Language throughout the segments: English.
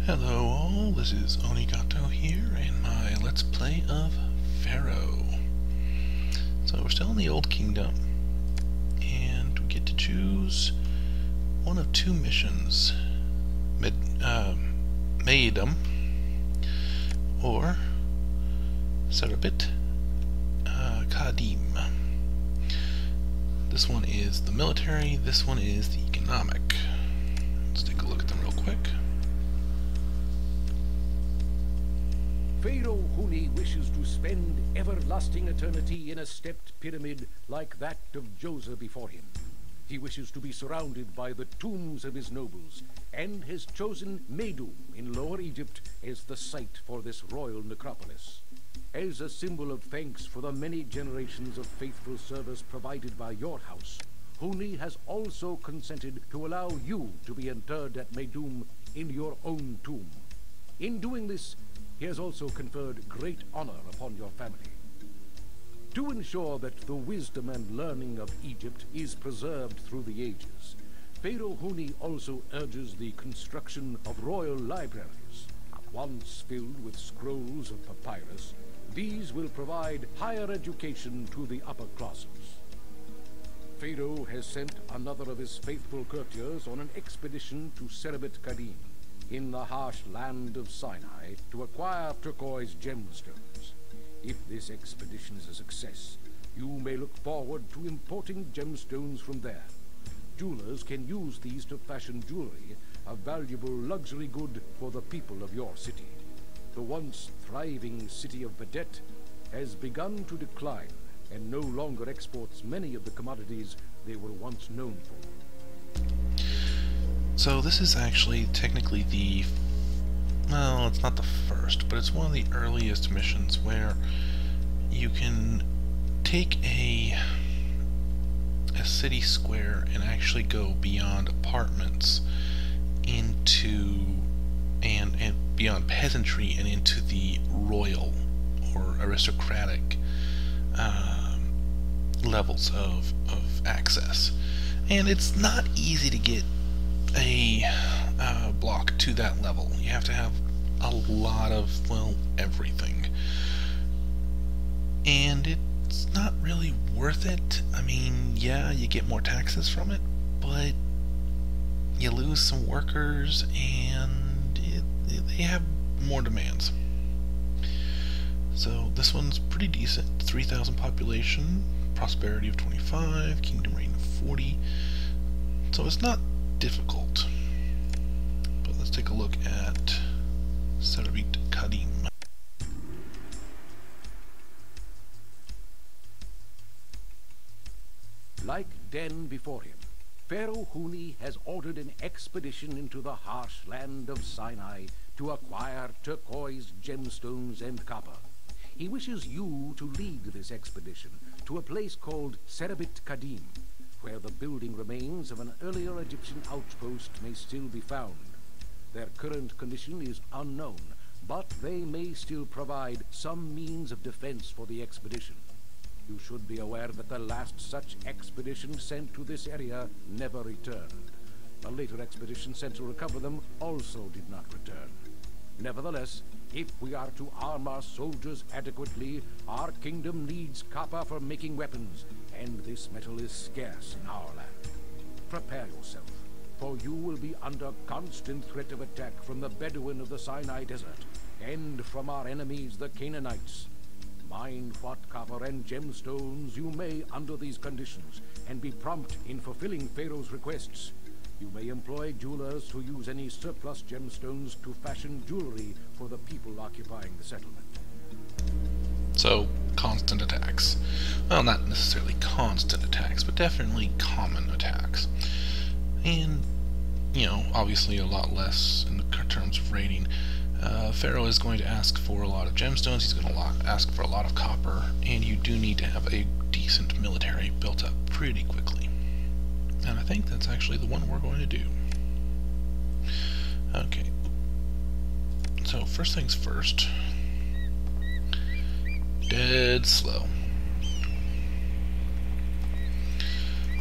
Hello all, this is Onigato here in my Let's Play of Pharaoh. So we're still in the Old Kingdom, and we get to choose one of two missions, Maidum or Serabit, Khadim. This one is the military, this one is the economic. Let's take a look at them real quick. Pharaoh Huni wishes to spend everlasting eternity in a stepped pyramid like that of Joseph before him. He wishes to be surrounded by the tombs of his nobles, and has chosen Meidum in Lower Egypt as the site for this royal necropolis. As a symbol of thanks for the many generations of faithful service provided by your house, Huni has also consented to allow you to be interred at Meidum in your own tomb. In doing this, he has also conferred great honor upon your family. To ensure that the wisdom and learning of Egypt is preserved through the ages, Pharaoh Huni also urges the construction of royal libraries. Once filled with scrolls of papyrus, these will provide higher education to the upper classes. Pharaoh has sent another of his faithful courtiers on an expedition to Serabit Khadim, in the harsh land of Sinai, to acquire turquoise gemstones. If this expedition is a success, you may look forward to importing gemstones from there. Jewelers can use these to fashion jewelry, a valuable luxury good for the people of your city. The once thriving city of Vedette has begun to decline and no longer exports many of the commodities they were once known for. So this is actually technically the, well, it's not the first, but it's one of the earliest missions where you can take a city square and actually go beyond apartments into and beyond peasantry and into the royal or aristocratic levels of access. And it's not easy to get a block to that level. You have to have a lot of, well, everything. And it's not really worth it. I mean, yeah, you get more taxes from it, but you lose some workers and they have more demands. So this one's pretty decent. 3,000 population, prosperity of 25, kingdom reign of 40. So it's not difficult. But let's take a look at Serabit Khadim. Like Den before him, Pharaoh Huni has ordered an expedition into the harsh land of Sinai to acquire turquoise, gemstones, and copper. He wishes you to lead this expedition to a place called Serabit Khadim, where the building remains of an earlier Egyptian outpost may still be found. Their current condition is unknown, but they may still provide some means of defense for the expedition. You should be aware that the last such expedition sent to this area never returned. A later expedition sent to recover them also did not return. Nevertheless, if we are to arm our soldiers adequately, our kingdom needs copper for making weapons, and this metal is scarce in our land. Prepare yourself, for you will be under constant threat of attack from the Bedouin of the Sinai Desert, and from our enemies, the Canaanites. Mine what copper and gemstones you may under these conditions, and be prompt in fulfilling Pharaoh's requests. You may employ jewelers to use any surplus gemstones to fashion jewelry for the people occupying the settlement. So, constant attacks. Well, not necessarily constant attacks, but definitely common attacks. And, you know, obviously a lot less in terms of rating. Pharaoh is going to ask for a lot of gemstones, he's going to ask for a lot of copper, and you do need to have a decent military built up pretty quickly. And I think that's actually the one we're going to do. Okay. So, first things first. Dead slow.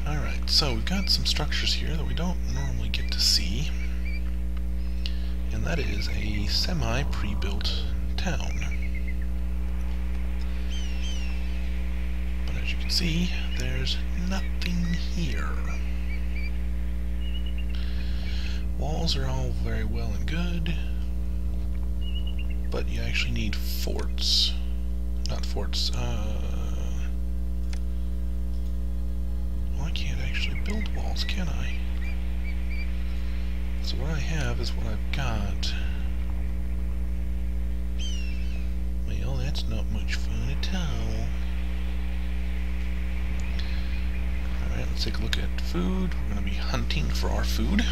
Alright, so we've got some structures here that we don't normally get to see. and that is a semi-pre-built town. But as you can see, there's nothing here. Walls are all very well and good, but you actually need forts. Not forts, well, I can't actually build walls, can I? So what I have is what I've got. Well, that's not much fun at all. Alright, let's take a look at food. We're going to be hunting for our food.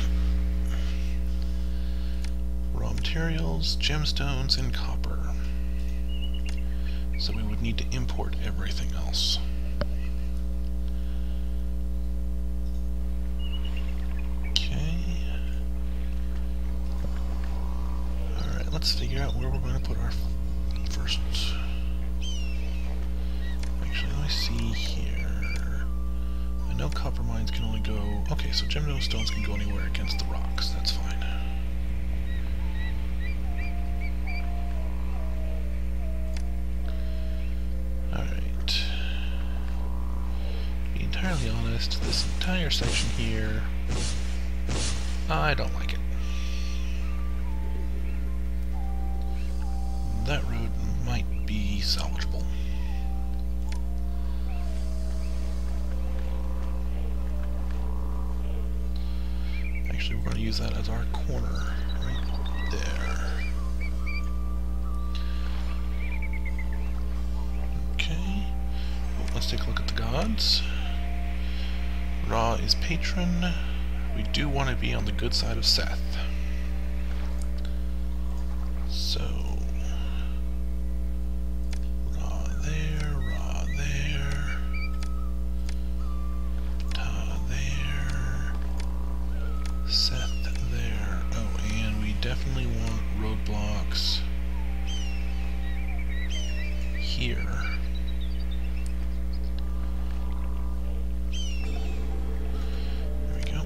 Raw materials, gemstones, and copper. So we would need to import everything else. Let's figure out where we're going to put our first. Actually, let me see here. I know copper mines can only go. Okay, so gemstones can go anywhere against the rocks. That's fine. Alright. To be entirely honest, this entire section here, I don't like it. That road might be salvageable. Actually, we're going to use that as our corner right there. Okay. Well, let's take a look at the gods. Ra is patron. We do want to be on the good side of Seth. So definitely want roadblocks here. There we go.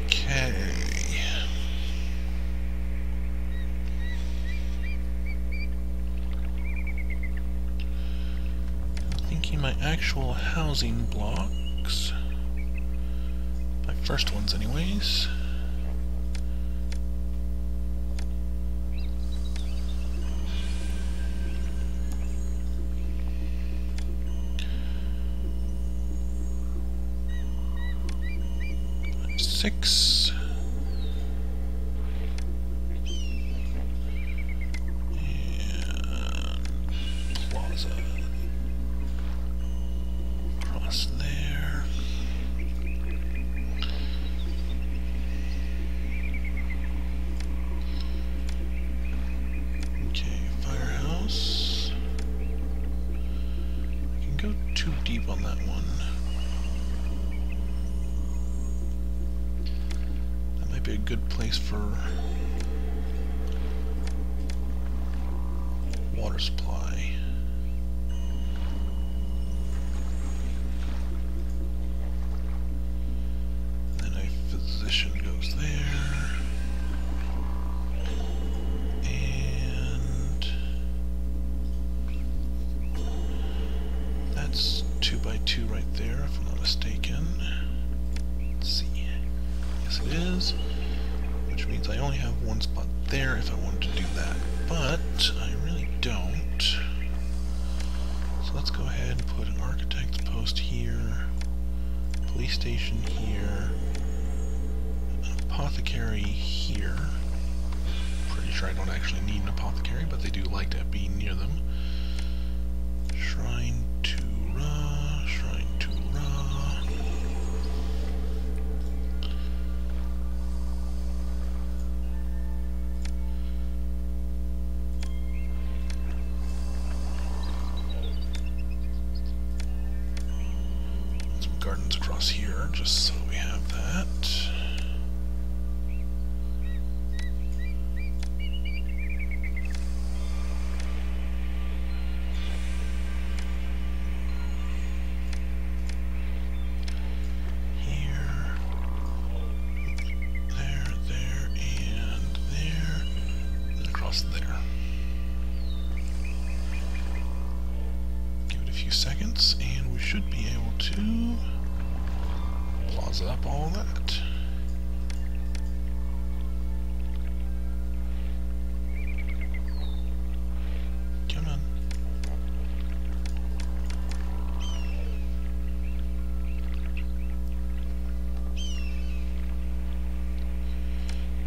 Okay. Thinking my actual housing block. My first ones anyways. Six. And plaza. Across there. Go too deep on that one. That might be a good place for water supply. And then a physician goes there. That's 2x2 right there, if I'm not mistaken. Let's see. Yes, it is. Which means I only have one spot there if I wanted to do that. But I really don't. So let's go ahead and put an architect's post here, police station here, an apothecary here. Pretty sure I don't actually need an apothecary, but they do like to be near them. Shrine to Ra, Shrine to Ra. Some gardens across here, just so we have that. plaza up all that. Come on.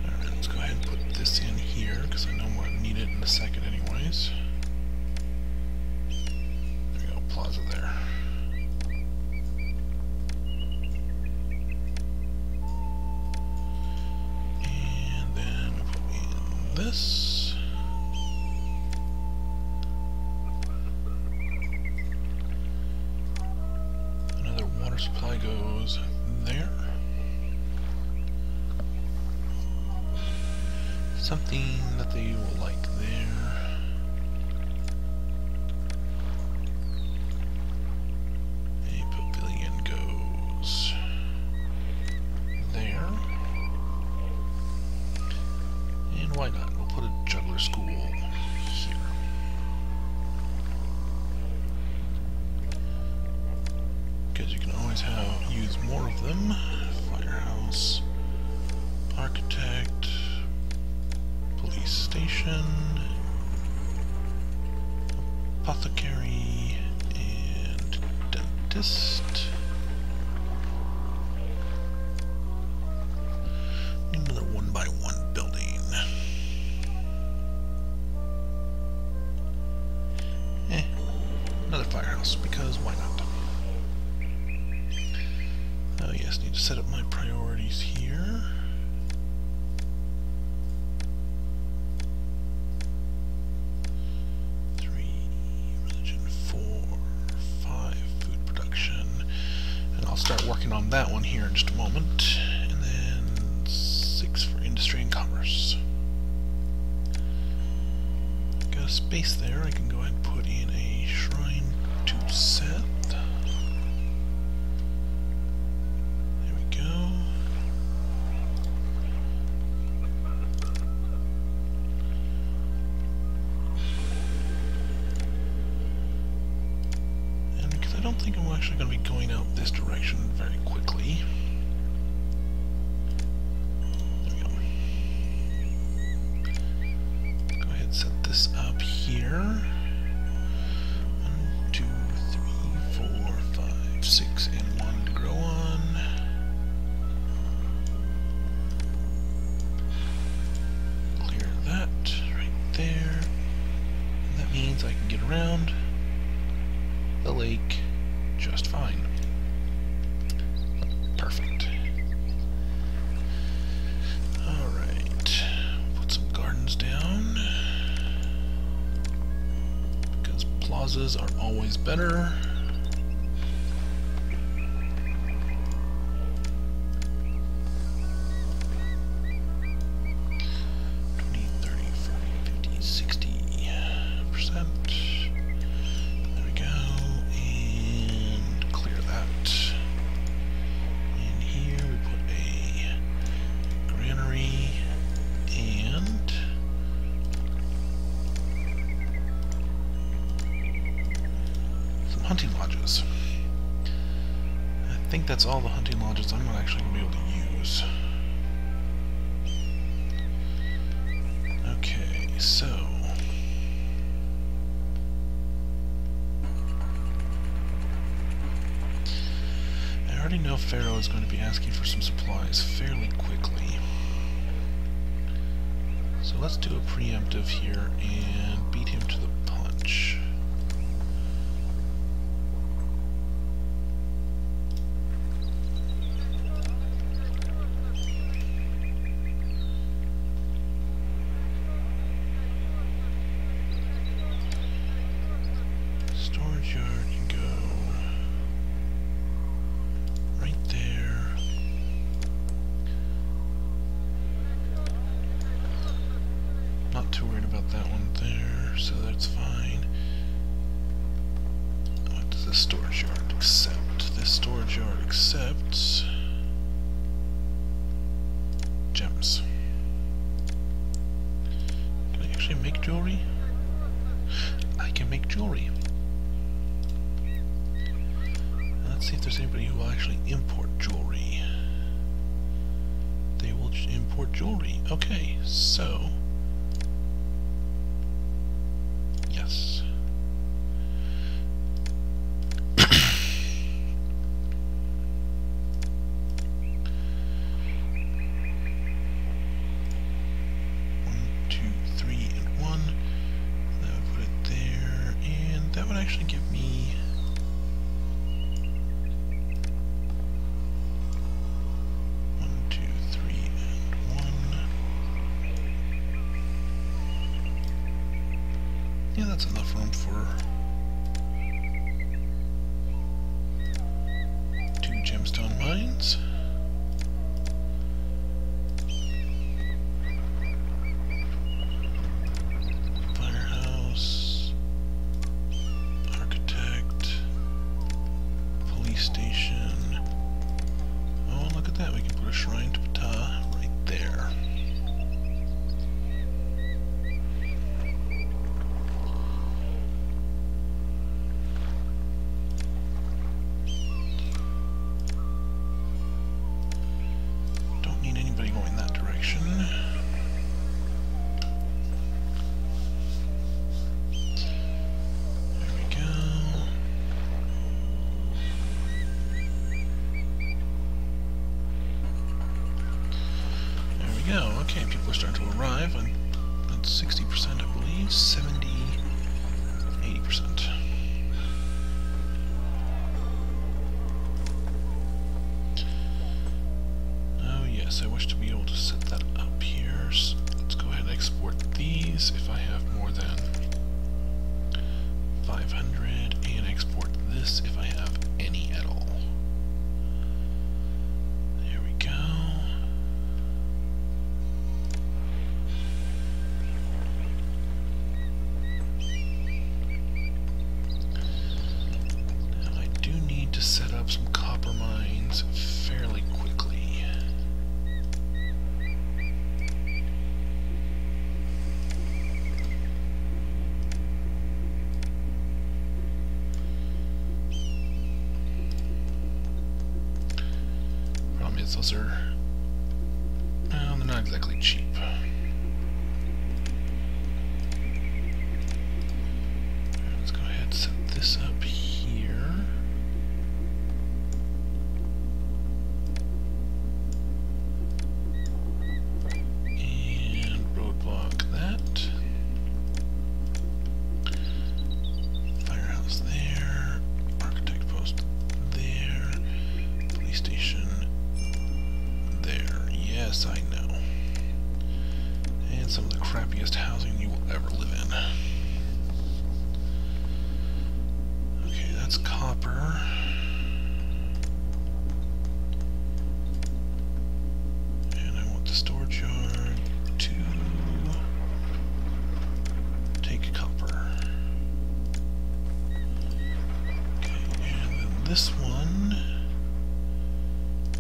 Alright, let's go ahead and put this in here, because I know I'm going to need it in a second anyways. There we go, plaza there. And then we put in this. Another water supply goes there. Something that they will like there. A pavilion goes there. And why not? We'll put a juggler school here. Because you can always use more of them. Firehouse, architect, police station, apothecary, and dentist. Another one-by-one building. Another firehouse, because why not? Oh yes, need to set up my priorities here. 3 religion, 4, 5 food production, and I'll start working on that one here in just a moment. And then 6 for industry and commerce. Got a space there. I can go ahead and put in a shrine to Seth. I don't think I'm actually going to be going out this direction very quickly. There we go. Go ahead and set this up here. 1, 2, 3, 4, 5, 6, and 1 to grow on. Clear that right there. And that means I can get around the lake just fine. Perfect. Alright. Put some gardens down. Because plazas are always better. Hunting lodges. I think that's all the hunting lodges I'm actually going to be able to use. Okay, so I already know Pharaoh is going to be asking for some supplies fairly quickly. So let's do a preemptive here and beat him to the punch. Storage yard can go right there. Not too worried about that one there, so that's fine. What does this storage yard accept? This storage yard accepts gems. Can I actually make jewelry? I can make jewelry. Let's see if there's anybody who will actually import jewelry. import jewelry. Okay, so yes. Actually give me one, two, three, and one. Yeah, that's enough room for 2 gemstone mines. Station. Oh, look at that. We can put a shrine to Ptah right there. Don't need anybody going that direction. Okay, people are starting to arrive. I'm at 60%, I believe. 70, 80%. Oh yes, I wish to be able to set that up here. So let's go ahead and export these if I have more than 500, and export this if I have any at all. There we go. To set up some copper mines fairly quickly. Problem is, those are, well, they're not exactly cheap. Let's go ahead and set this up here. Yes, I know. And some of the crappiest housing you will ever live in. Okay, that's copper. And I want the storage yard to take copper. Okay, and then this one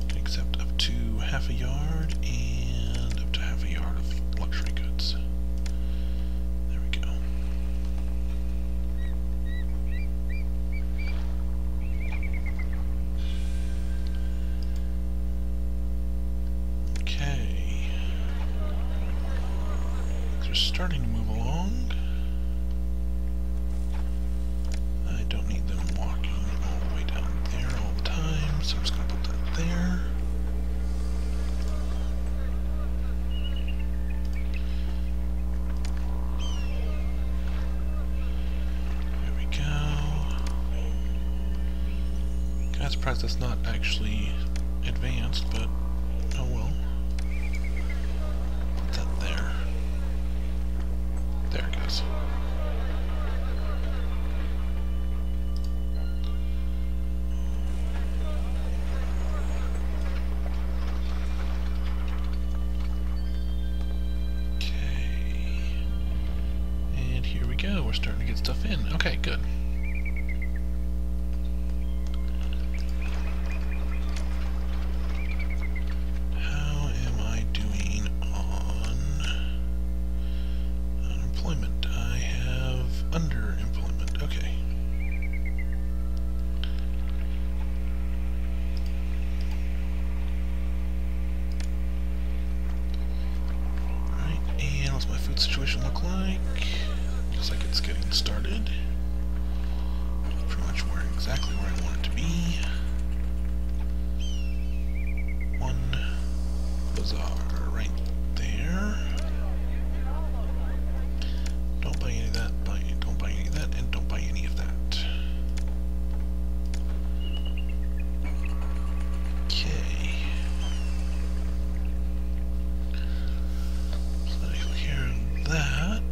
can accept up to half a yard and up to half a yard of luxury goods. There we go. Okay. They're starting to move along. I don't need them walking all the way down there all the time, so I'm just going to put that there. I'm surprised that's not actually advanced, but oh well. Put that there. There it goes. Okay. And here we go. We're starting to get stuff in. Okay, good. Underemployment, okay. situation look like? Looks like it's getting started. Pretty much exactly where I want it to be. One bazaar right there. Don't buy any of that, don't buy any of that, and don't buy any of that. Okay. So take care of that.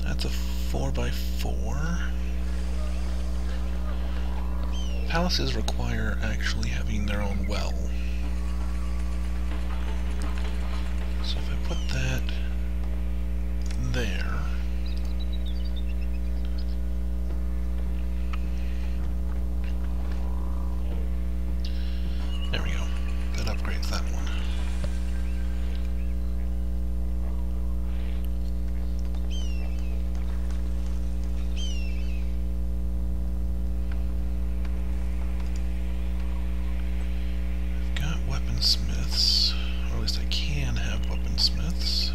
That's a 4x4. Palaces require actually having their own well. So if I put that there, there we go. That upgrades that one. Weaponsmiths, or at least I can have weaponsmiths.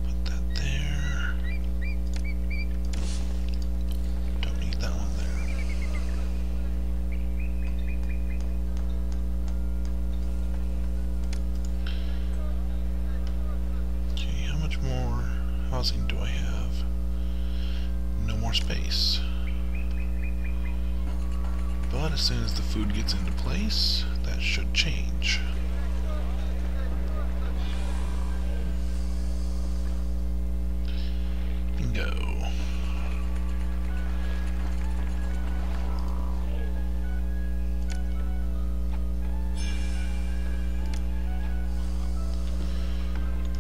Put that there. Don't need that one there. Okay, how much more housing do I have? No more space. But as soon as the food gets into place, that should change. Bingo.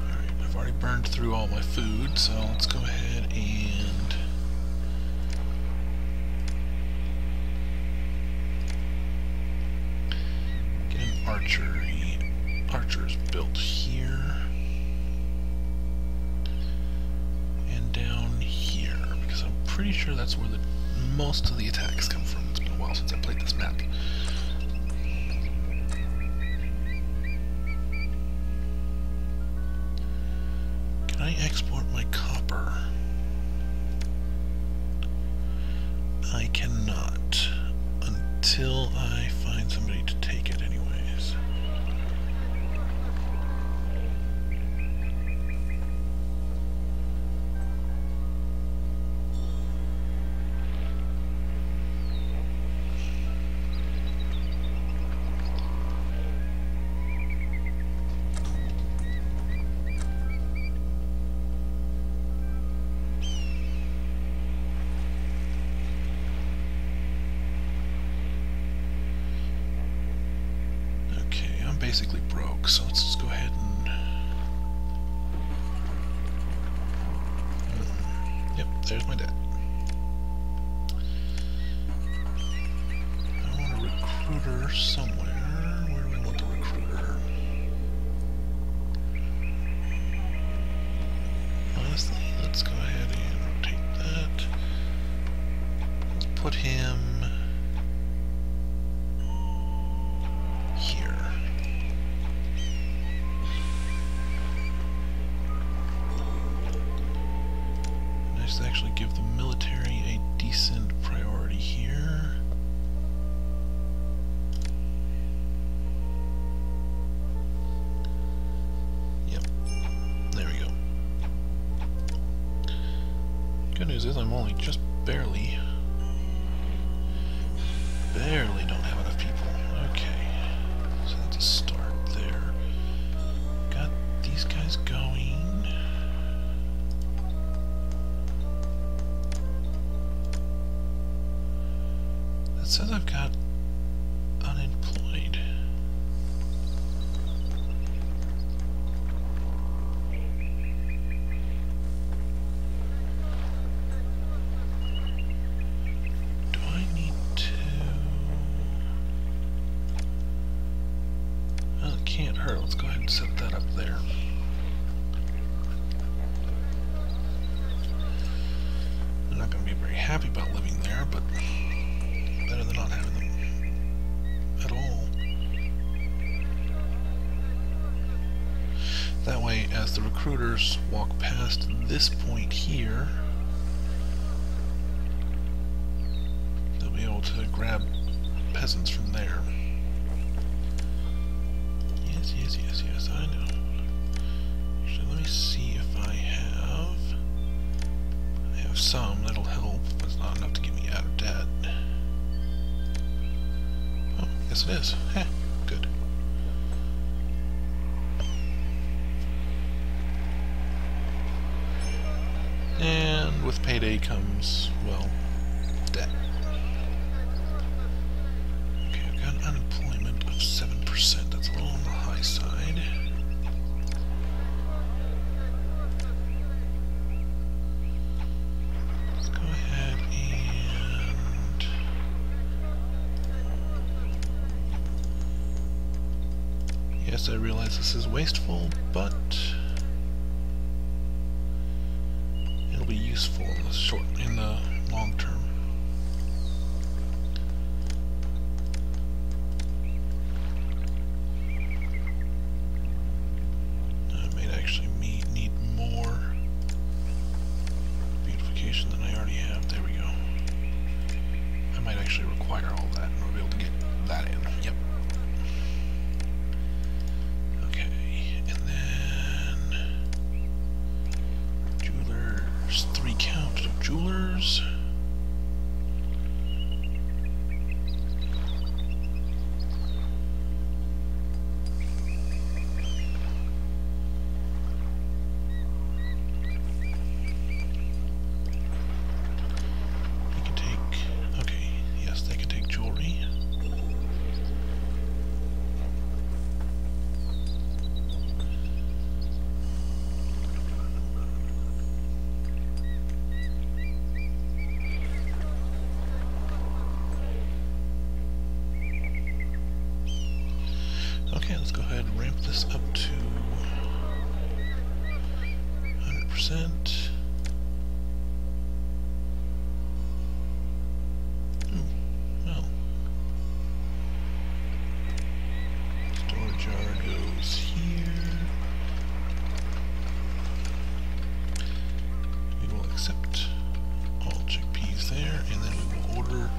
Alright, I've already burned through all my food, so let's go ahead and archers built here and down here, because I'm pretty sure that's where most of the attacks come from. It's been a while since I played this map. Can I export my copper? I cannot until I find somebody to take it anyways. Basically broke, so let's just go ahead and yep, there's my debt. I want a recruiter somewhere. Where do I want the recruiter? Honestly, let's go ahead and rotate that. Let's put him here. To actually give the military a decent priority here. Yep, there we go. Good news is I'm only just barely don't have enough people. Okay, so that's a start there. Got these guys going. It says I've got unemployed. Do I need to... Well, it can't hurt. Let's go ahead and set that up there. happy about living there, but better than not having them at all. That way, as the recruiters walk past this point here, they'll be able to grab peasants from there. Yes, I know. Actually, let me see if I have some that'll help, but it's not enough to get me out of debt. Oh, yes it is. Heh, good. And with payday comes, well, debt. Okay, I've got an unemployment of 7%. That's a little on the high side. Let's go ahead and... Yes, I realize this is wasteful, but... it'll be useful in the long term. I might actually need more beautification than I already have. There we go. I might actually require all that in order to be able to get that in. Yep. Okay, and then 3 count of jewelers. They can take, okay, yes, they can take jewelry. Okay, let's go ahead and ramp this up to 100%. Well. Storage yard goes here. We will accept all chickpeas there, and then we will order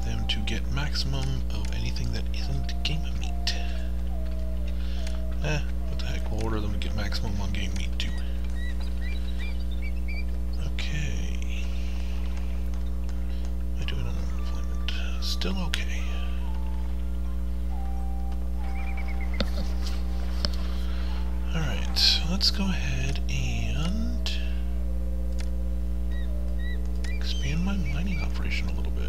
them to get maximum of anything that isn't game meat. What the heck, we'll order them to get maximum on game meat too. Okay. Am I doing an unemployment? Still okay. Alright, so let's go ahead and expand my mining operation a little bit.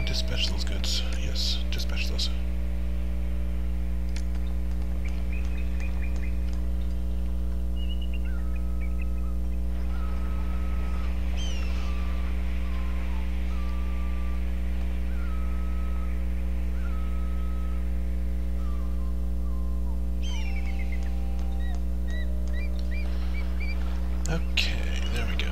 Dispatch those goods. Yes, dispatch those. Okay, there we go.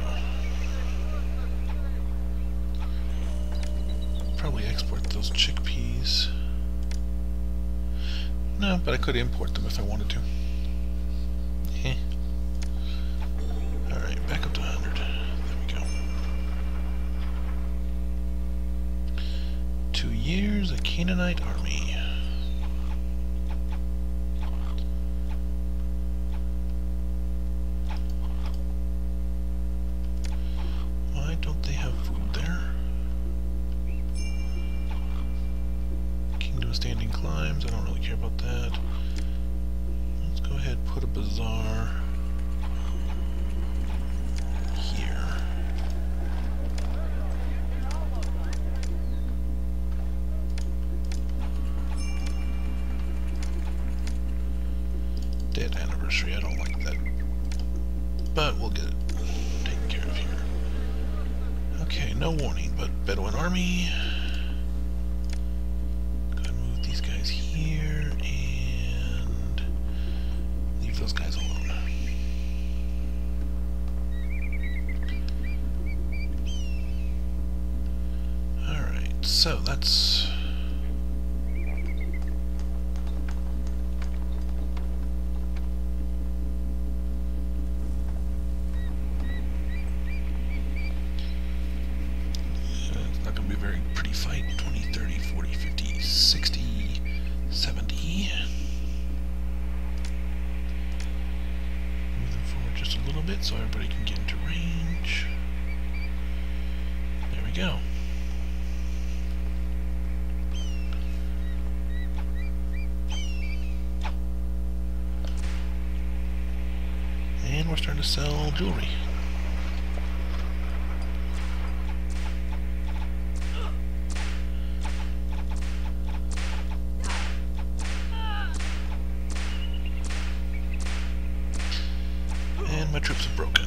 Probably export those chickpeas. No, but I could import them if I wanted to. Eh. Alright, back up to 100. There we go. 2 years, a Canaanite army. Why don't they have food there? Kingdom of Standing Climbs, I don't really care about that. Let's go ahead and put a bazaar here. Dead anniversary, I don't like that. But we'll get it taken care of here. Okay, no warning, but Bedouin army. Go ahead and move these guys here and leave those guys alone. Alright, so that's... it's not going to be a very pretty fight. 20, 30, 40, 50, 60, 70. Move them forward just a little bit so everybody can get into range. There we go. And we're starting to sell jewelry. And my troops are broken.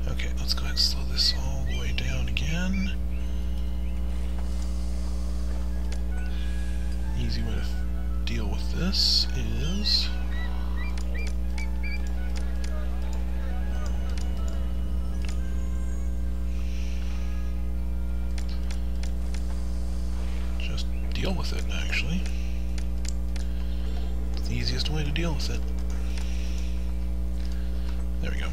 Okay, let's go ahead and slow this all the way down again. Easy way to deal with this is... just deal with it, actually. It's the easiest way to deal with it. There we go.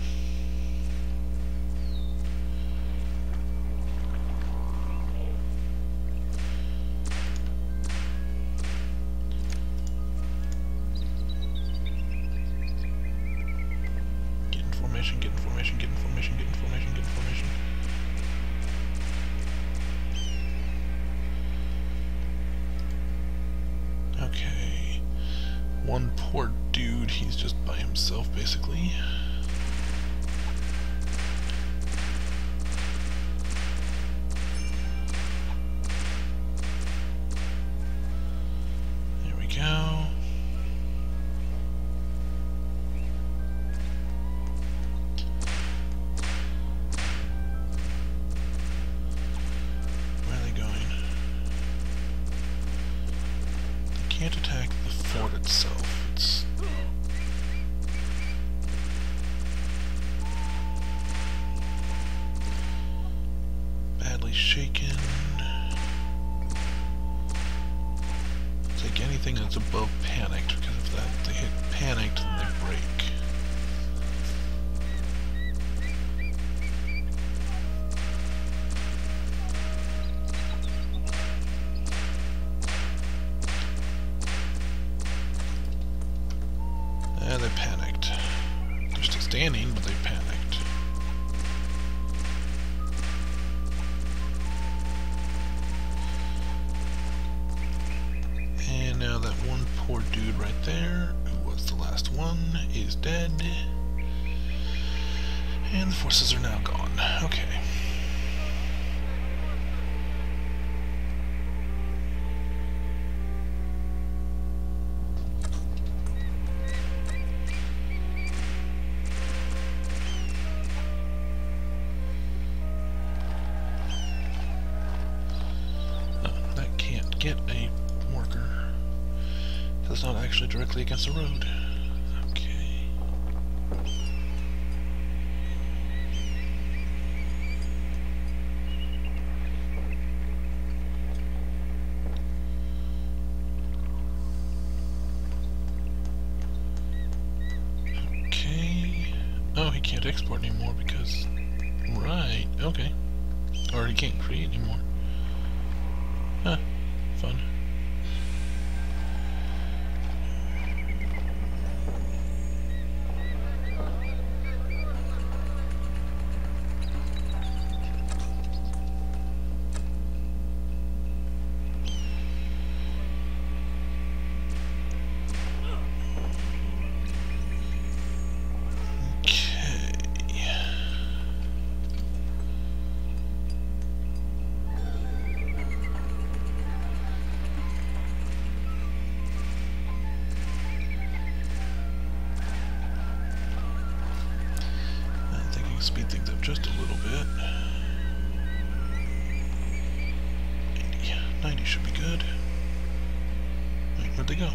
Get in formation, get in formation, get in formation, get in formation, get in formation. Okay. One poor dude, he's just by himself, basically. There we go. Where are they going? They can't attack the fort itself. It's... badly shaken. Take anything that's above panicked, because if that they hit panicked, then they break. And they panicked. They're still standing, but they panicked. And now that one poor dude right there, who was the last one, is dead. And the forces are now gone. Okay. That can't get a worker. It's not actually directly against the road. Okay. Okay. Oh, he can't export anymore because... right, okay. Or he can't create anymore. Huh, fun. speed things up just a little bit. 90 should be good. Wait, where'd they go?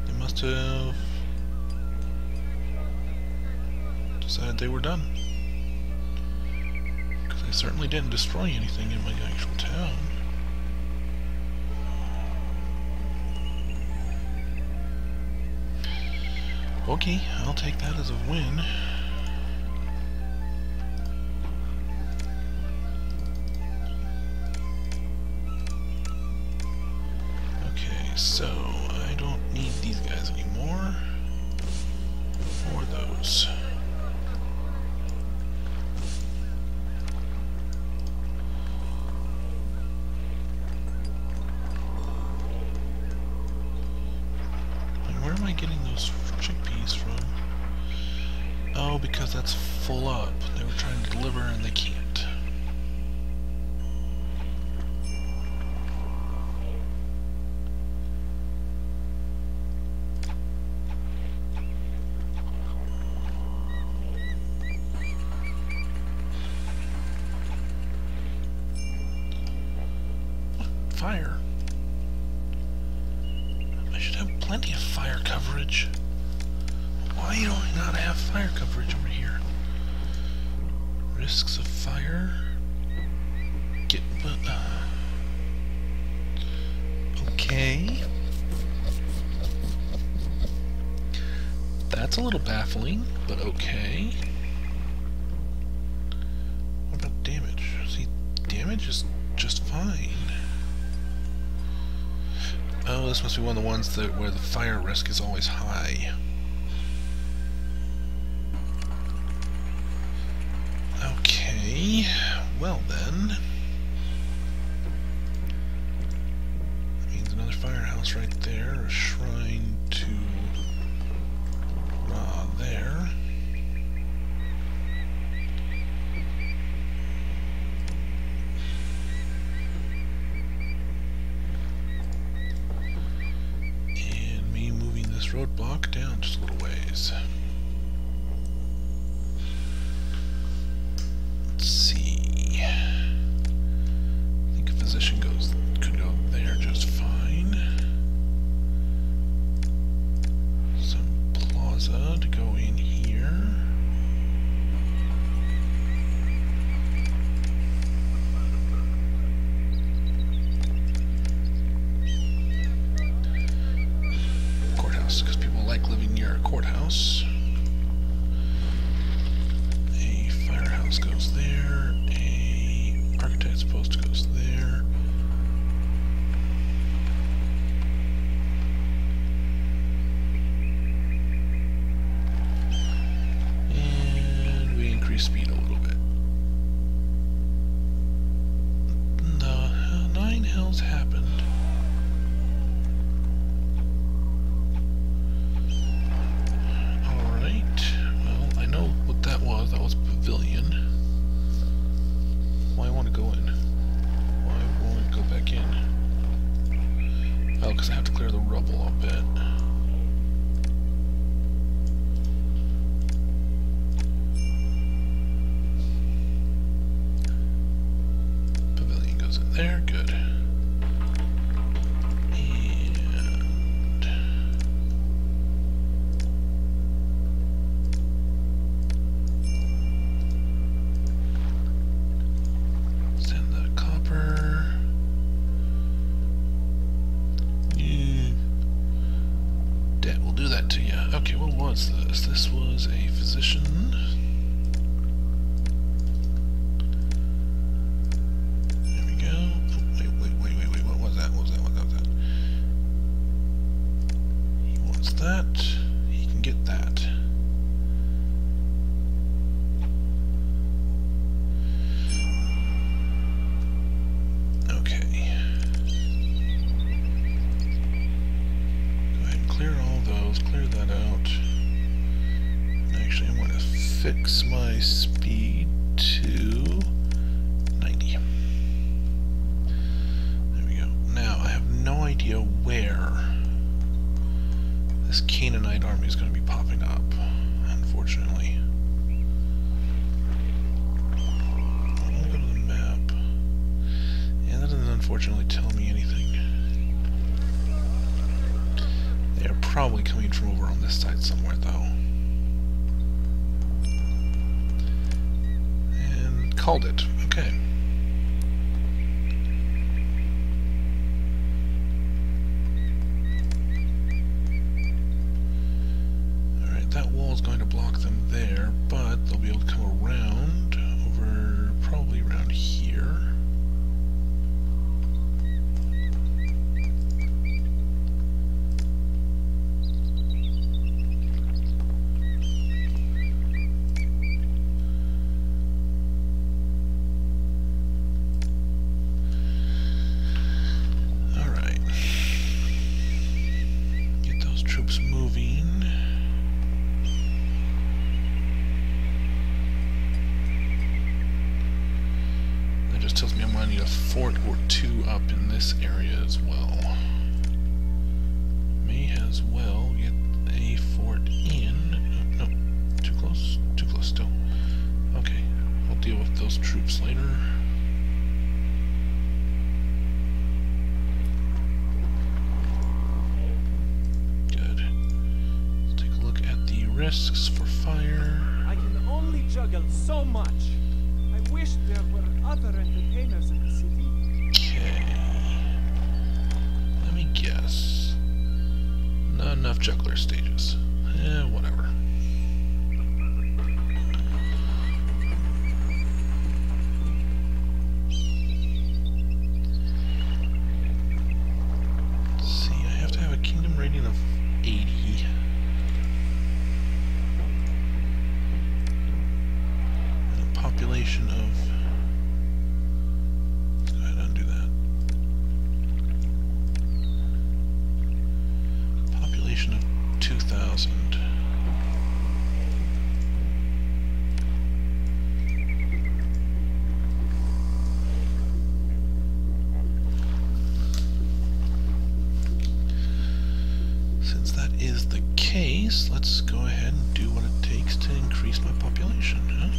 They must have decided they were done. Because they certainly didn't destroy anything in my actual town. Okay, I'll take that as a win. Okay, so I don't need these guys anymore. Or those. And where am I getting those chickpeas from? Oh, because that's full up. They were trying to deliver and they can't. Fire. I should have plenty of fire coverage. Why do I not have fire coverage over here? Risks of fire. Okay. That's a little baffling, but okay. What about damage? See, damage is just fine. Oh, this must be one of the ones where the fire risk is always high. Okay, well then. That means another firehouse right there, a shrine to Ra there. And me moving this roadblock down just a little ways. Let's see. I think a physician could go there just fine. Some plaza to go in here. Courthouse, because people like living near a courthouse. A firehouse goes there. A architect's post goes there. And we increase speed a little bit. The nine hells happened. Alright, well, I know what that was. That was pavilion. Why I want to go in? Why won't it go back in? Oh, because I have to clear the rubble a bit. Pavilion goes in there, good. And send the copper. That will do that to you. Okay, what was this? This was a physician. There we go. Oh, wait. What was that? What was that? He wants that. He can get that. Okay. Go ahead and clear all those, clear that out. And actually, I'm going to fix my speed to 90. There we go. Now, I have no idea where this Canaanite army is going to be popping up, unfortunately. I'll go to the map. Yeah, that doesn't unfortunately tell me anything. They are probably coming from over on this side somewhere, though. And called it. Okay. Alright, that wall is going to block them there, but they'll be able to come around over, probably around here. Tells me I'm going to need a fort or two up in this area as well. May as well get a fort in. No, too close still. Okay, I'll deal with those troops later. Good. Let's take a look at the risks for fire. I can only juggle so much. I wish there were other entertainers in the city. Okay. Let me guess. Not enough juggler stages. Whatever. Let's see, I have to have a kingdom rating of 80. And a population of... of 2,000. Since that is the case, let's go ahead and do what it takes to increase my population, huh?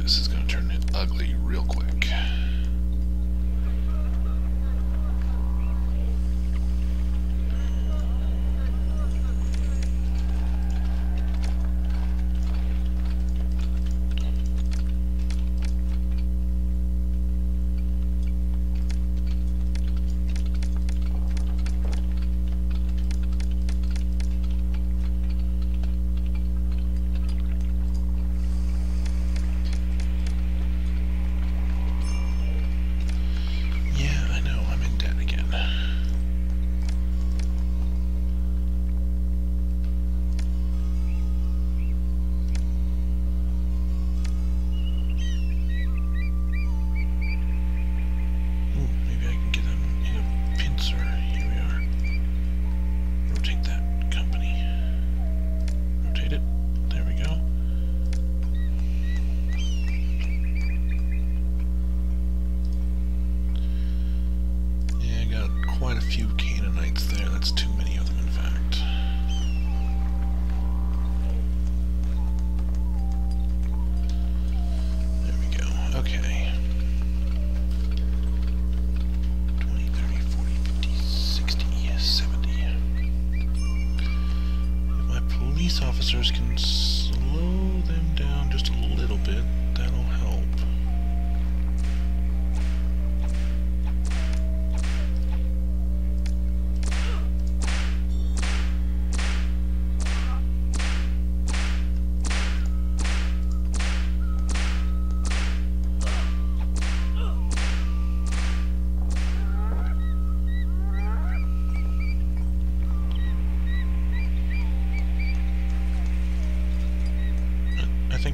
This is going to turn it ugly real quick. Quite a few Canaanites there. That's too many of them, in fact. There we go. Okay. 20, 30, 40, 50, 60, 70. If my police officers can slow them down just a little bit, that'll help.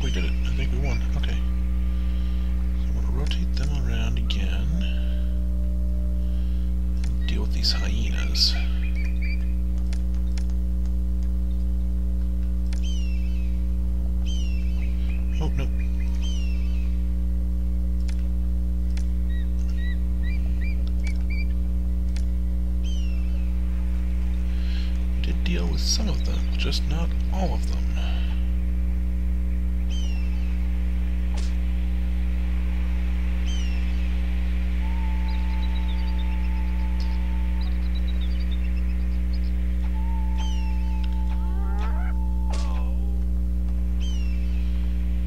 think we did it. I think we won. Okay. So I'm gonna rotate them around again. And deal with these hyenas. Oh, no. We did deal with some of them, just not all of them.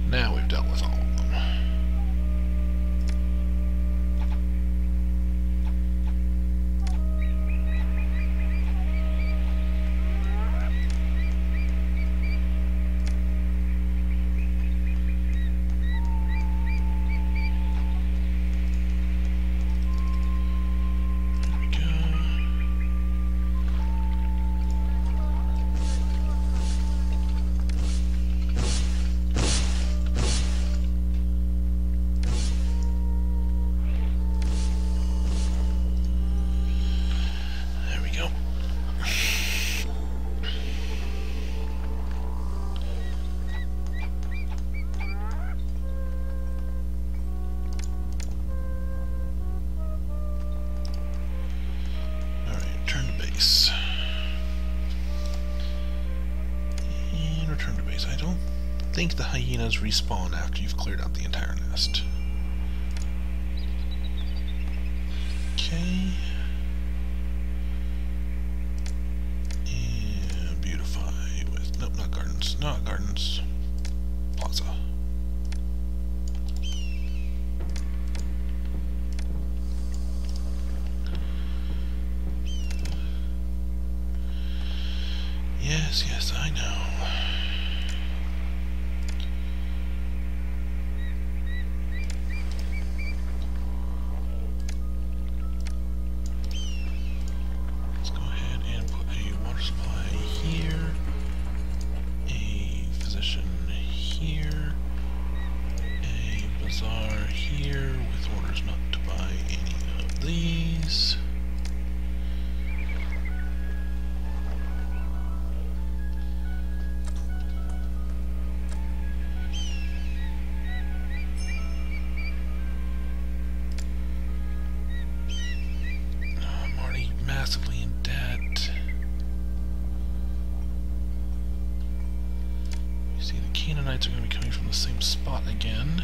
Now we've dealt with all of them. There we go. There we go. Alright, return to base. And return to base. I don't think the hyenas respawn after you've cleared out the entire nest. Okay. And beautify with, nope, not gardens, not gardens, plaza. Yes, yes, I know. Let's go ahead and put a water supply here, a physician here, a bazaar here with orders not to buy any of these. I'm already massively in debt. You see, the Canaanites are going to be coming from the same spot again.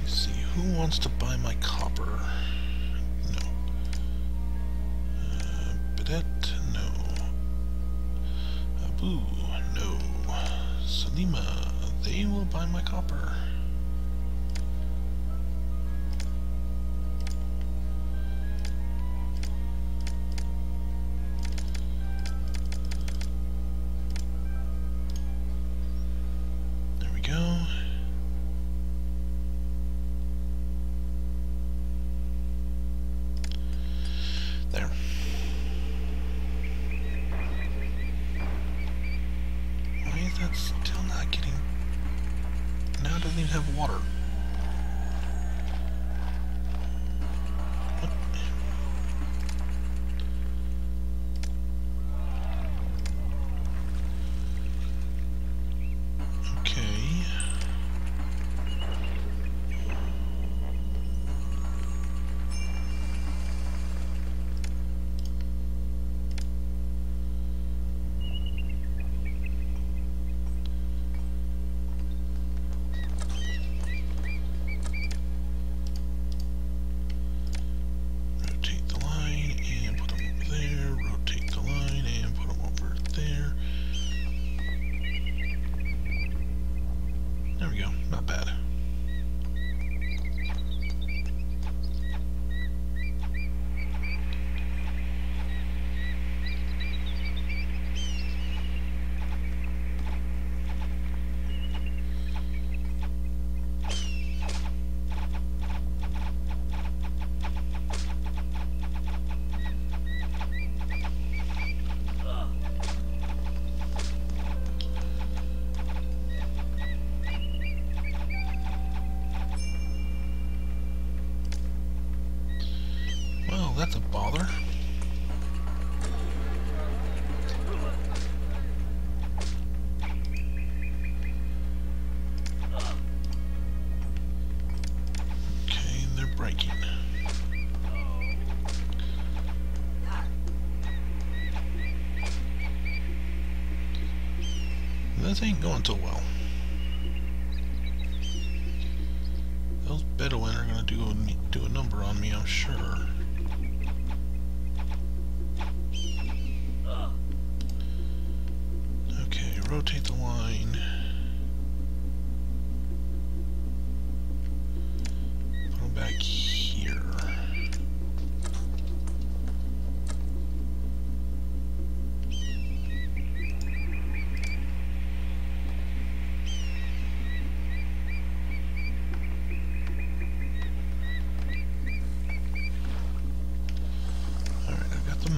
Let's see, who wants to buy my copper? No. Bidet? No. Abu? No. Salima? They will buy my copper. There we go. There. Why is that still not getting... Now it doesn't even have water. What? Okay. Rotate the line and put them over there. Rotate the line and put them over there. There we go. Not bad. that's a bother. Okay, they're breaking. This ain't going so well. Those Bedouin are gonna do a number on me, I'm sure. Okay, rotate the line. Put them back here.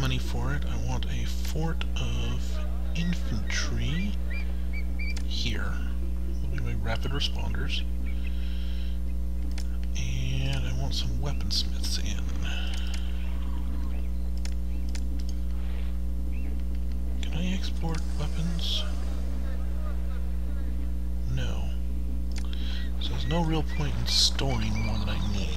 Money for it. I want a fort of infantry here. Will be my rapid responders. And I want some weaponsmiths in. Can I export weapons? No. So there's no real point in storing more than I need.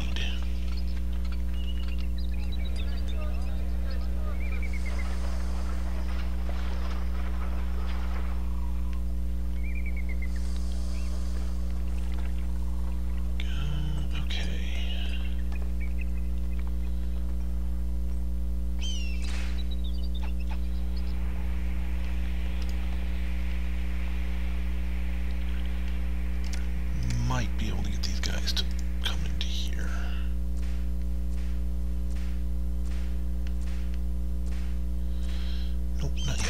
Might be able to get these guys to come into here. Nope, not yet.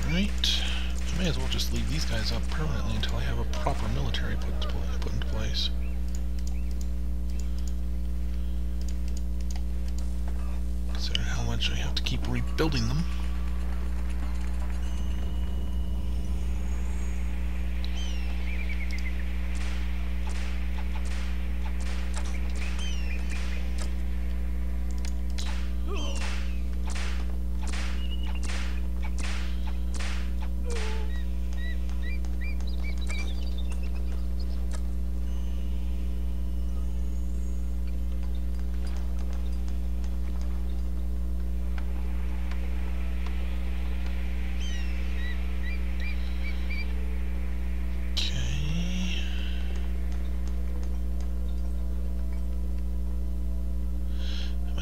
Alright. I may as well just leave these guys up permanently until I have a proper military put into place. How much I have to keep rebuilding them.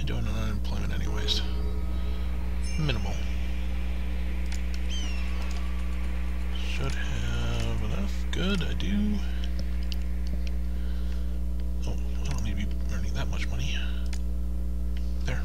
Doing on unemployment anyways. Minimal. Should have enough. Good, I do. Oh, I don't need to be earning that much money. There.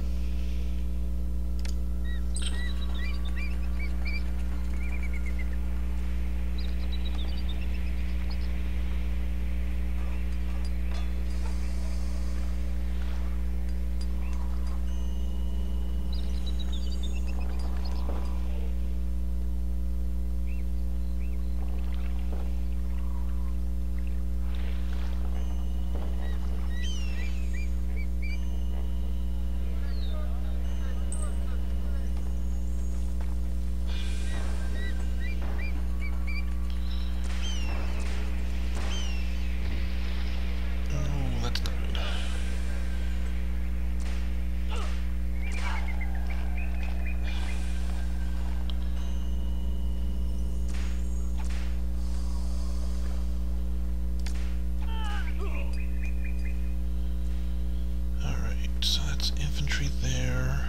There.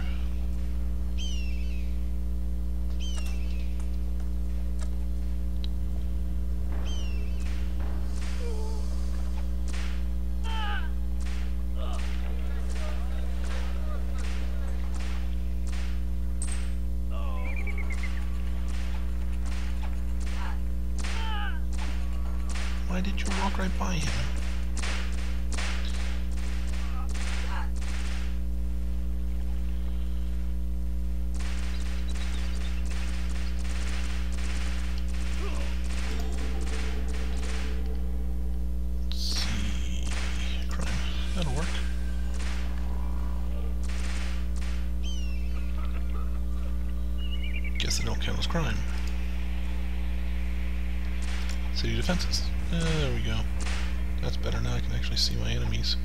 Why did you walk right by him? crime. City defenses. There we go. That's better. Now I can actually see my enemies.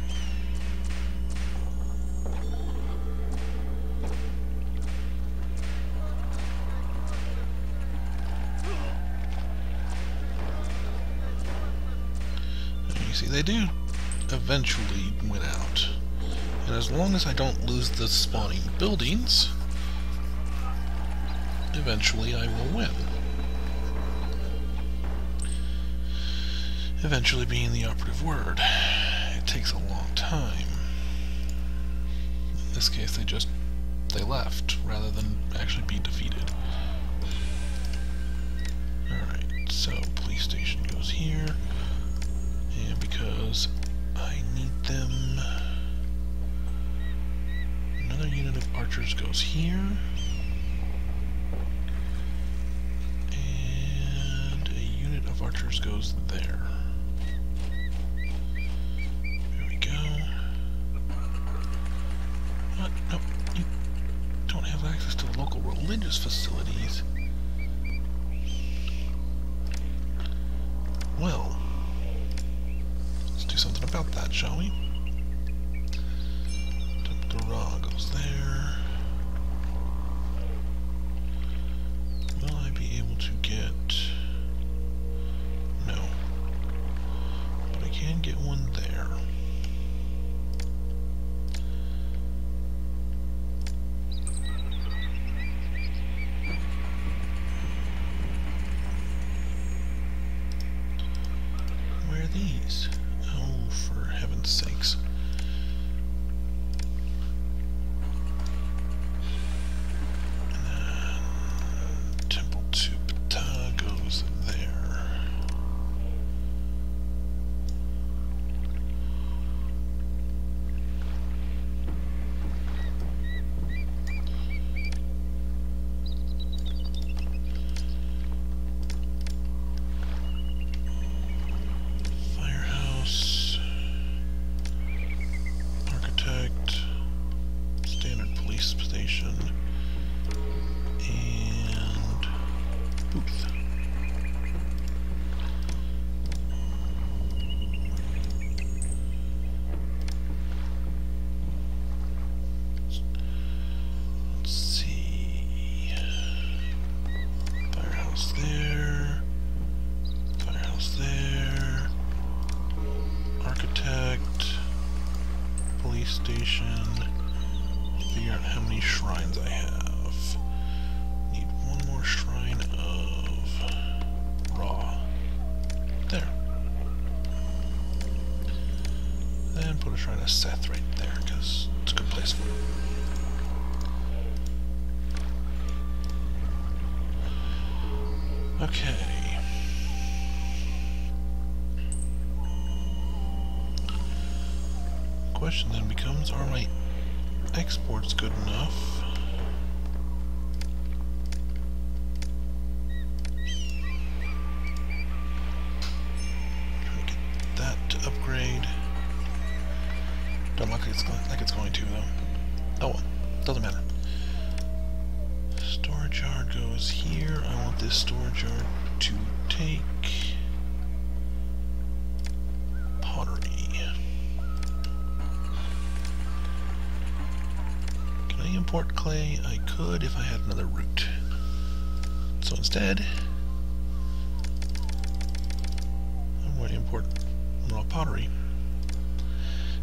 You see, they do eventually win out. And as long as I don't lose the spawning buildings, eventually I will win. Eventually being the operative word. It takes a long time. In this case, they left rather than actually be defeated. Alright, so police station goes here, and because I need them, another unit of archers goes here. And a unit of archers goes there. Nope, you don't have access to local religious facilities. Well, let's do something about that, shall we? Temple Ra goes there. Will I be able to get... No. But I can get one there. These? Oh, for heaven's sakes. And then Temple to Ptah goes there. Station and booth. Let's see. Firehouse there. Firehouse there. Architect. Police station. Figure out how many shrines I have. Need one more shrine of Ra. There. Then put a shrine of Seth right there, because it's a good place for it. Okay. Question then becomes, are my export's good enough? Try to get that to upgrade. Don't look like it's going to though. Oh well, doesn't matter. Storage yard goes here. I want this storage yard to take pottery. Import clay, I could if I had another route. So instead, I'm going to import raw pottery.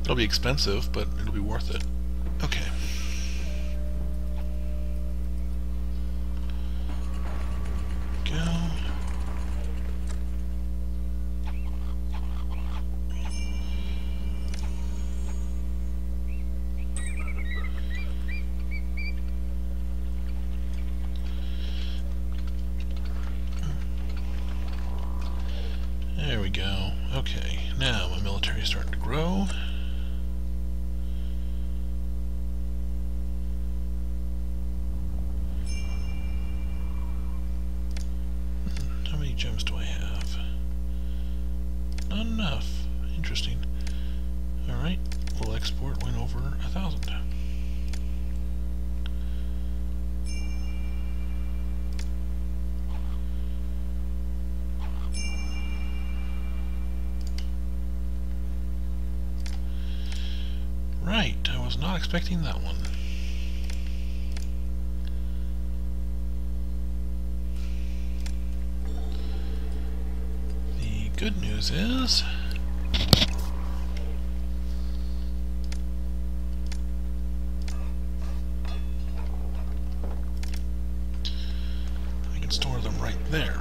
It'll be expensive, but it'll be worth it. Okay. Go. There we go. Okay, now my military is starting to grow. How many gems do I have? Not enough. Interesting. Alright, we'll export when over 1,000. Alright, I was not expecting that one. The good news is I can store them right there.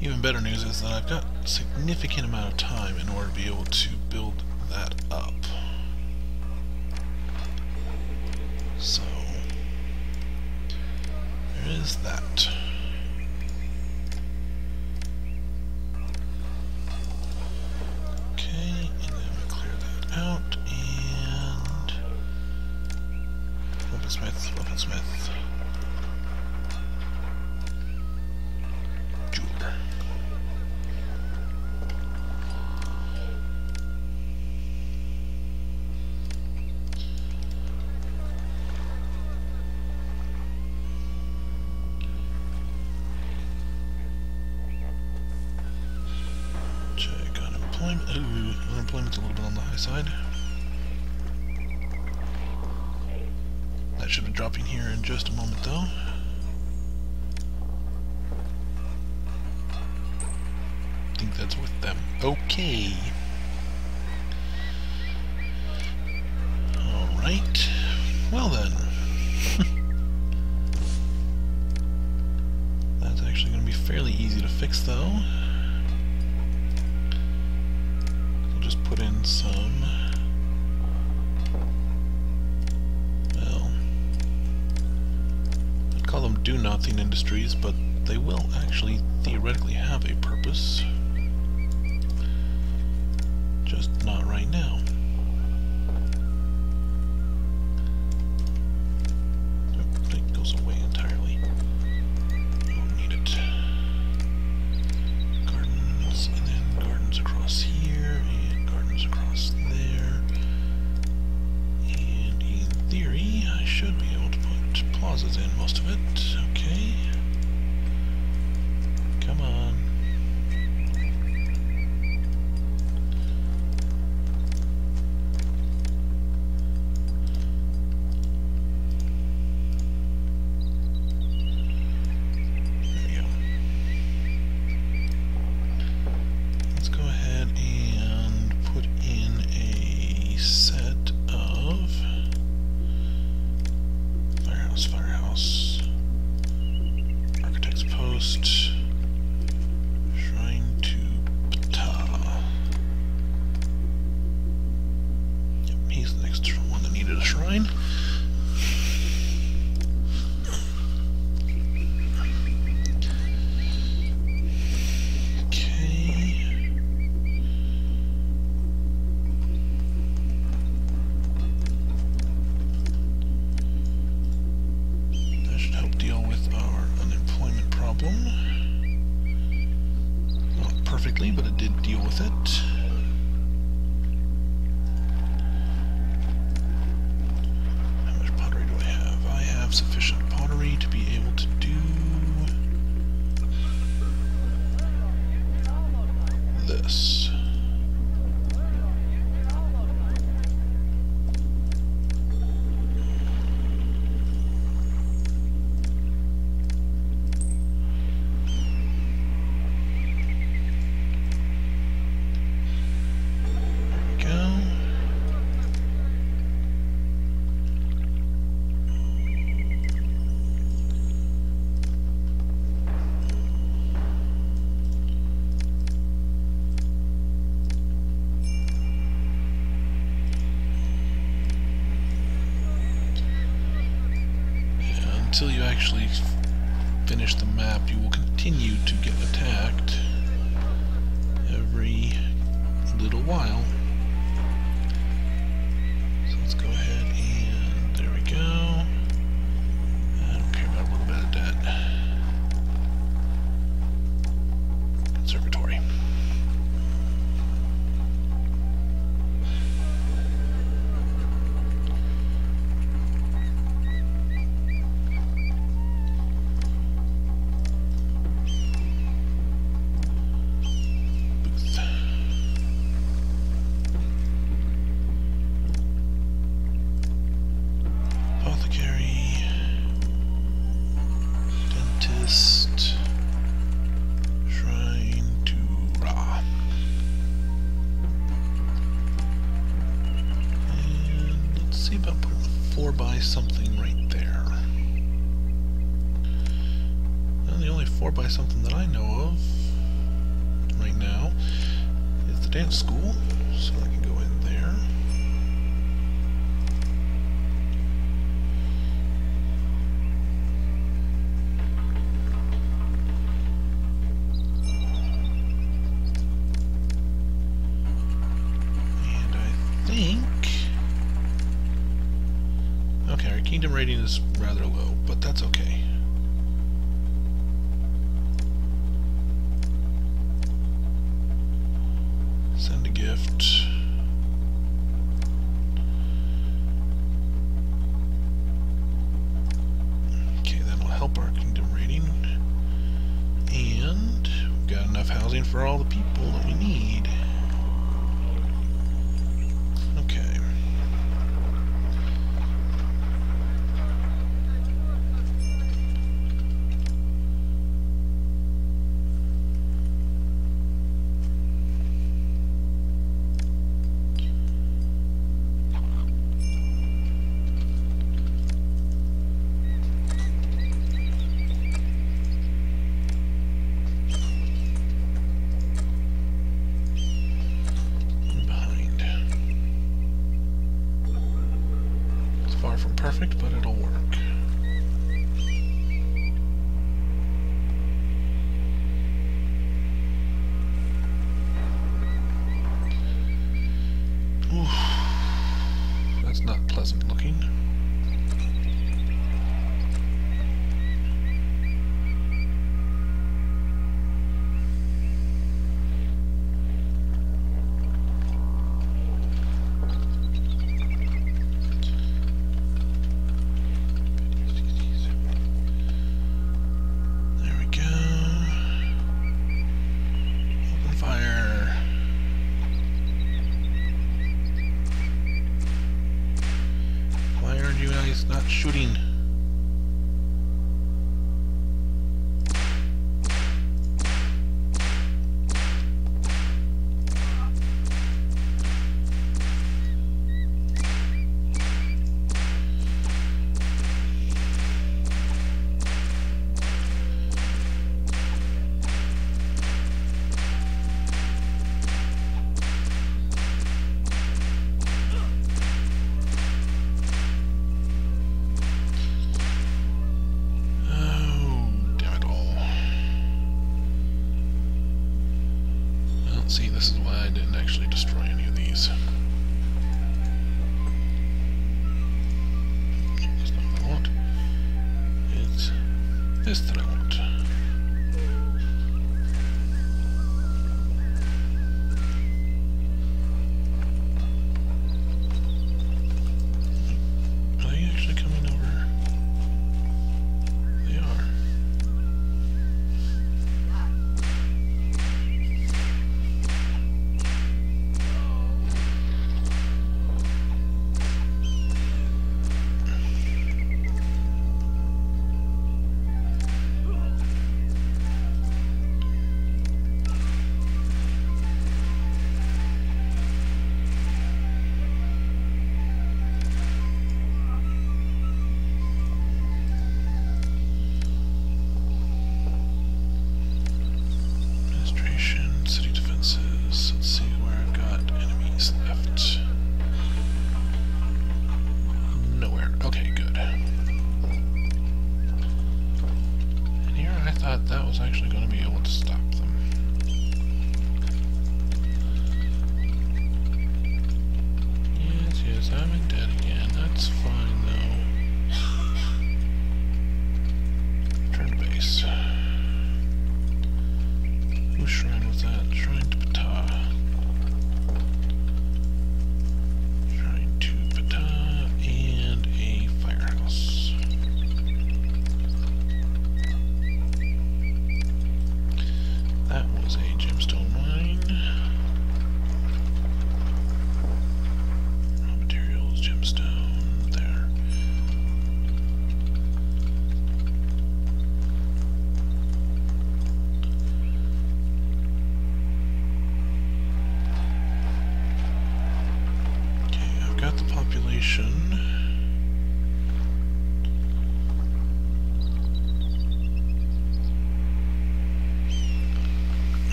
Even better news is that I've got a significant amount of time in order to be able to build that up. So, there is that. Okay, and then we clear that out, and weaponsmith, weaponsmith. Jeweler. Check unemployment. Ooh, unemployment's a little bit on the high side. That should be dropping here in just a moment, though. I think that's with them. Okay. Alright. Well then. That's actually going to be fairly easy to fix, though. I'll just put in some... well... I'd call them do-nothing industries, but they will actually theoretically have a purpose. Just not right now. Oh, that goes away entirely. Don't need it. Gardens, and then gardens across here, and gardens across there. And in theory, I should be able to put plazas in most of it. Okay. Come on. Shrine. Okay. That should help deal with our unemployment problem. Not perfectly, but it did deal with it. Sufficient pottery to be able to do this. Until you actually finish the map, you will continue to get attacked every little while. So let's go ahead and there we go. I don't care about a little bit of debt. Conservatory. see about putting a 4x something right there. Well, the only 4x something that I know of right now is the dance school, so I can go in there. And I think... okay, our kingdom rating is rather low, but that's okay. Send a gift. Okay, that'll help our kingdom rating. And we've got enough housing for all the people that we need. Okay. Far from perfect, but it'll work. Oof. That's not pleasant looking. Not shooting. See, this is why I didn't actually destroy any of these. That's not what I want. It's this that I want. Are they actually coming over? They are.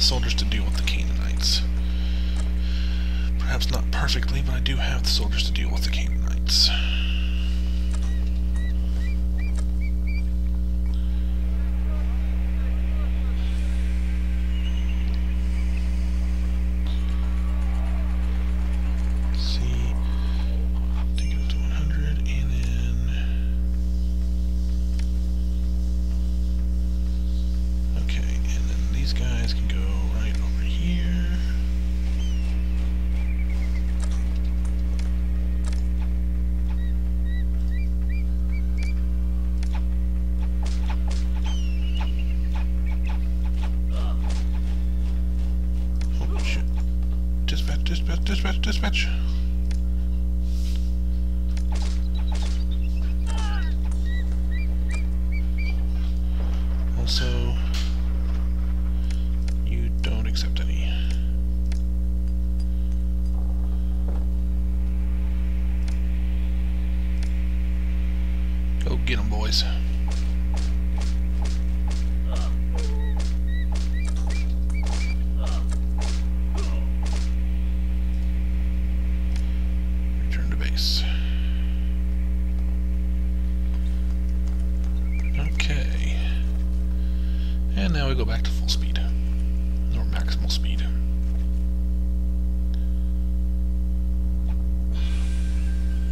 the soldiers to deal with the Canaanites. Perhaps not perfectly, but I do have the soldiers to deal with the Canaanites. Dispatch. Also, you don't accept any. Go get 'em, boys. Okay. And now we go back to full speed. Or maximal speed.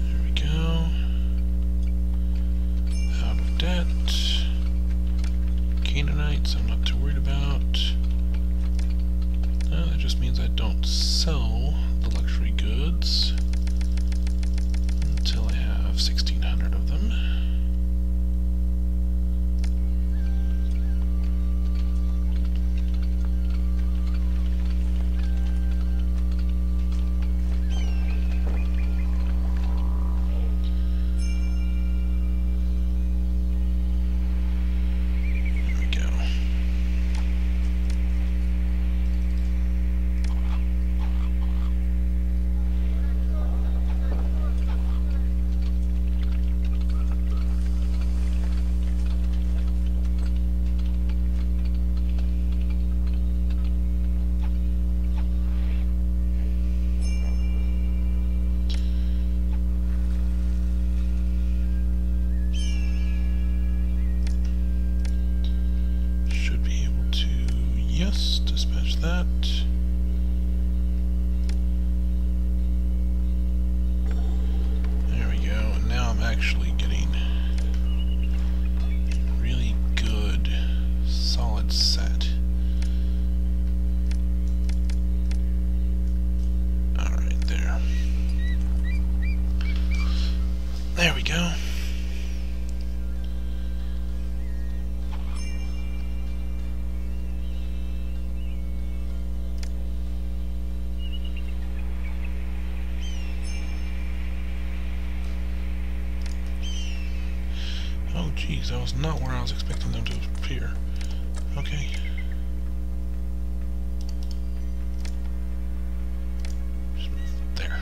There we go. Out of debt. Canaanites I'm not too worried about. That just means I don't sell the luxury goods until I have 1,600 of them. Yes, dispatch that. There we go, and now I'm actually getting really good, solid set. Alright, there. There we go. Oh geez, that was not where I was expecting them to appear. Okay. Just move there.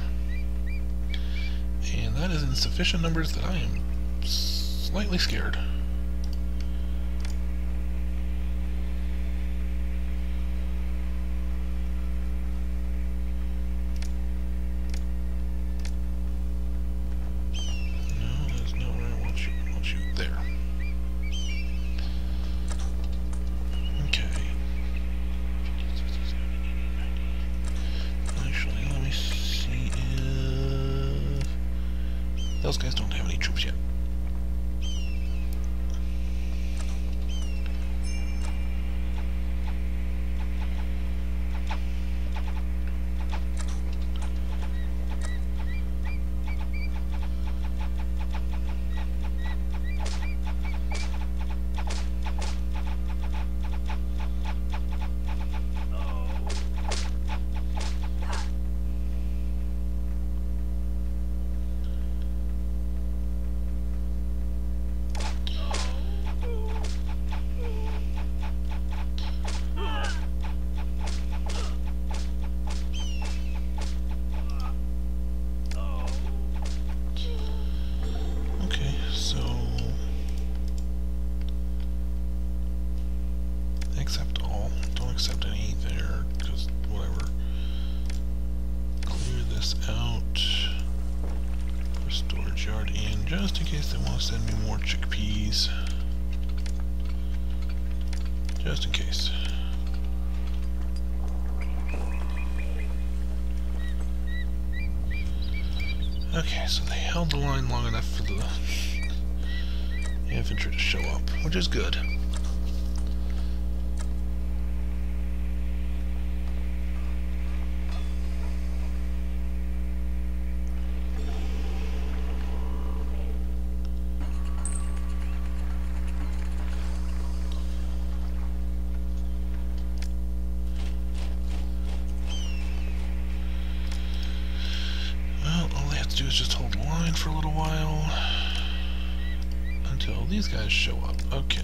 And that is in sufficient numbers that I am slightly scared. Those guys don't have any troops yet. storage yard in just in case they want to send me more chickpeas. Just in case. Okay, so they held the line long enough for the infantry to show up, which is good. Do is just hold the line for a little while until these guys show up. Okay.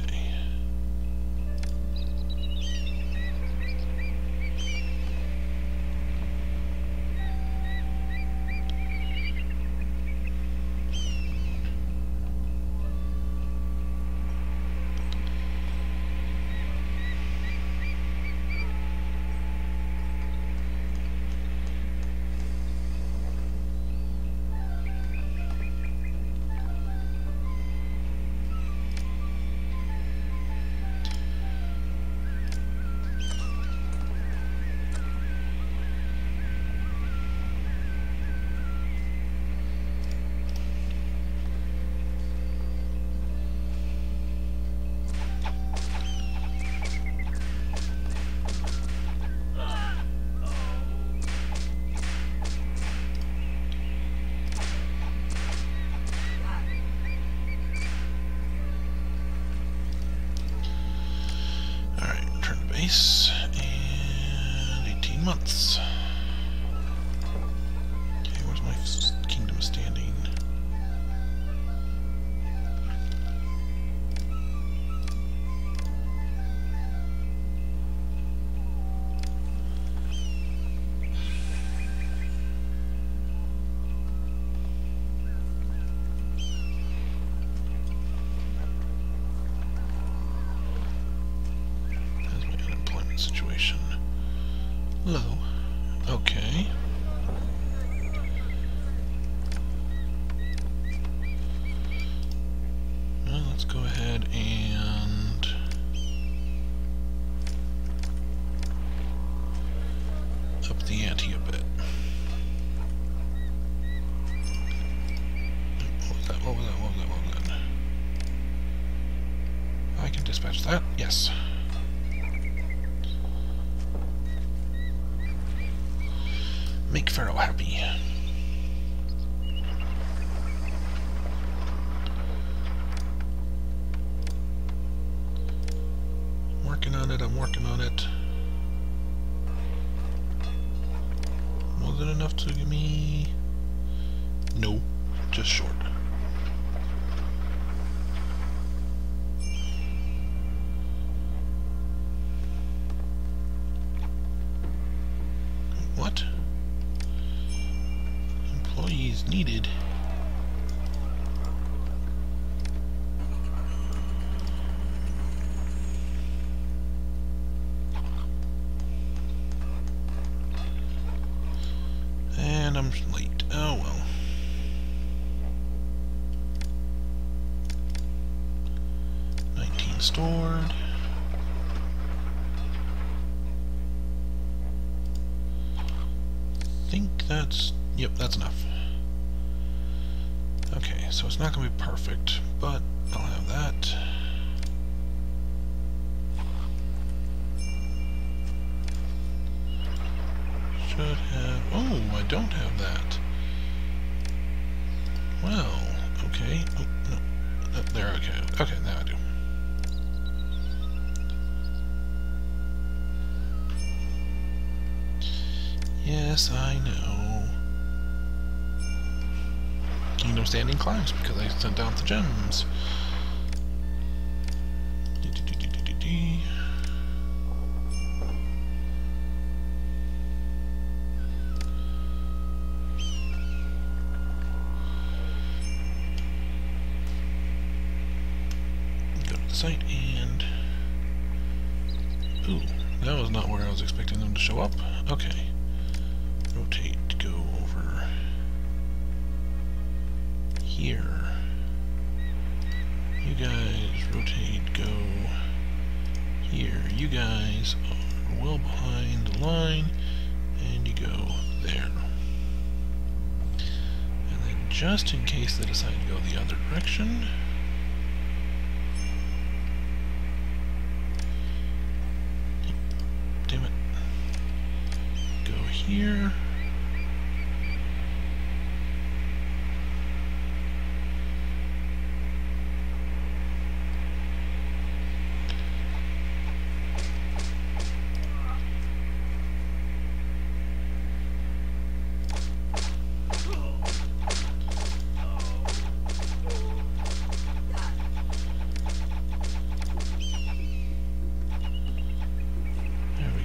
And 18 months. Okay, where's my kingdom standing? Situation. Low. Okay. Well, let's go ahead and up the ante a bit. What was that? What was that? What was that? What was that? I can dispatch that. Yes. Make Pharaoh happy. Working on it, I'm working on it. Was it enough to give me? No, just short. What? Employees needed. And I'm late. Oh well. Stored. Think that's, yep, that's enough. Okay, so it's not going to be perfect, but I'll have that. Should have, oh, I don't have that. Well, okay. Oh, no, there, okay. Okay, now I do. Yes, I know. Kingdom standing climbs because I sent out the gems. Go to the site and... ooh, that was not where I was expecting them to show up. Okay. Rotate to go over here. You guys rotate, go here. You guys are well behind the line, and you go there. And then just in case they decide to go the other direction, damn it, go here.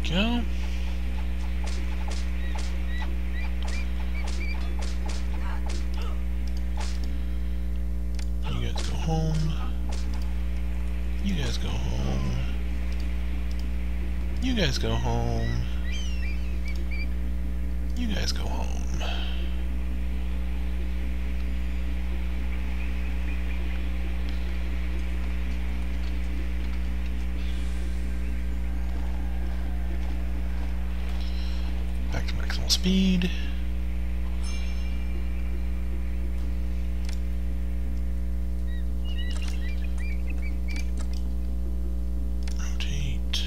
Go. You guys go home. You guys go home. You guys go home. You guys go home. Back to maximal speed. Rotate.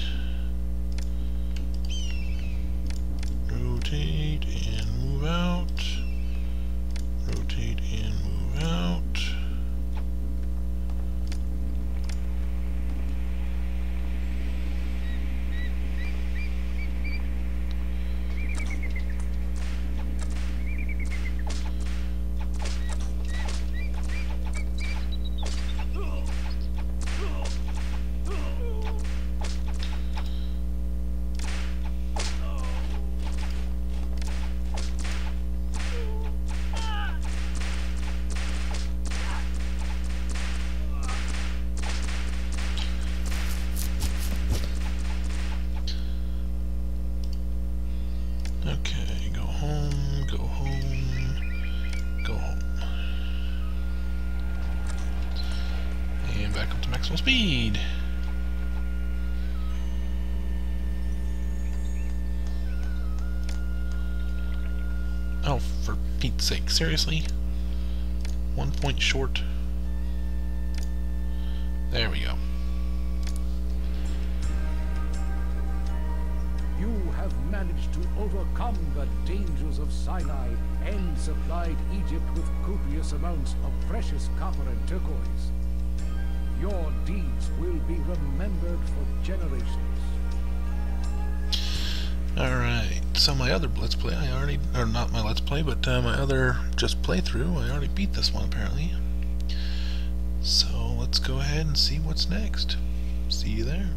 Rotate and move out. Rotate and move out. Okay, go home, go home, go home. And back up to maximal speed. Oh, for Pete's sake, seriously? 1 point short. There we go. You have managed to overcome the dangers of Sinai and supplied Egypt with copious amounts of precious copper and turquoise. Your deeds will be remembered for generations. Alright, so my other Let's Play, I already, or not my Let's Play, but my other just playthrough, I already beat this one apparently. So let's go ahead and see what's next. See you there.